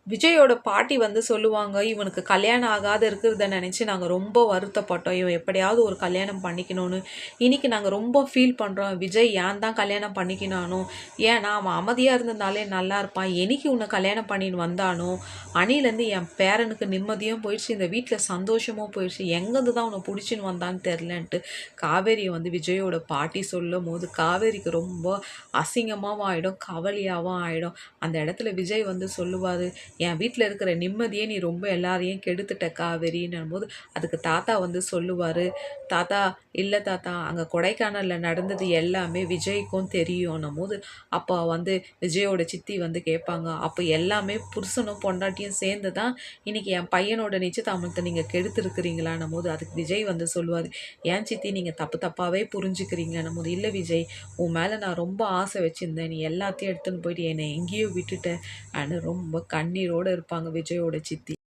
விஜயோட பாட்டி வந்து சொல்லுவாங்க, "இவனுக்கு கல்யாணம் ஆகாத இருக்கிறத நினச்சி நாங்கள் ரொம்ப வருத்தப்பட்டோம். இவன் எப்படியாவது ஒரு கல்யாணம் பண்ணிக்கணும்னு. இன்னைக்கு நாங்கள் ரொம்ப ஃபீல் பண்ணுறோம். விஜய் ஏன் தான் கல்யாணம் பண்ணிக்கினானோ? ஏன்னா அவன் அமைதியாக இருந்ததுனாலே நல்லா இருப்பான். என்னைக்கு உன்னை கல்யாணம் பண்ணின்னு வந்தானோ அன்னிலேருந்து என் பேரனுக்கு நிம்மதியும் போயிடுச்சு, இந்த வீட்டில் சந்தோஷமும் போயிடுச்சு. எங்கேருந்து தான் உன்னை பிடிச்சின்னு வந்தான்னு தெரிலன்ட்டு." காவேரியை வந்து விஜயோட பாட்டி சொல்லும் போது காவேரிக்கு ரொம்ப அசிங்கமாகவும் ஆகிடும், கவலையாகவும் ஆகிடும். அந்த இடத்துல விஜய் வந்து சொல்லுவார், "என் வீட்டில் இருக்கிற நிம்மதியே நீ ரொம்ப எல்லாரையும் கெடுத்துட்ட காவேரின்னும் போது." அதுக்கு தாத்தா வந்து சொல்லுவார், "தாத்தா இல்லை தாத்தா, அங்கே கொடைக்கானலில் நடந்தது எல்லாமே விஜய்க்கும் தெரியும்னும் போது." அப்போ வந்து விஜயோட சித்தி வந்து கேட்பாங்க, "அப்போ எல்லாமே புருஷனும் பொண்டாட்டியும் சேர்ந்து தான் இன்னைக்கு என் பையனோட நிச்சயதார்த்தத்தை நீங்கள் கெடுத்துருக்கிறீங்களான்னும் போது." அதுக்கு விஜய் வந்து சொல்லுவார், "ஏன் சித்தி நீங்கள் தப்பு தப்பாகவே புரிஞ்சுக்கிறீங்கன்னும் போது." "இல்லை விஜய், உன் மேலே நான் ரொம்ப ஆசை வச்சுருந்தேன், நீ எல்லாத்தையும் எடுத்துன்னு போயிட்டு என்னை எங்கேயோ விட்டுட்ட." அப்படின்னு ரொம்ப கண்ணீரோடு இருப்பாங்க விஜயோட சித்தி.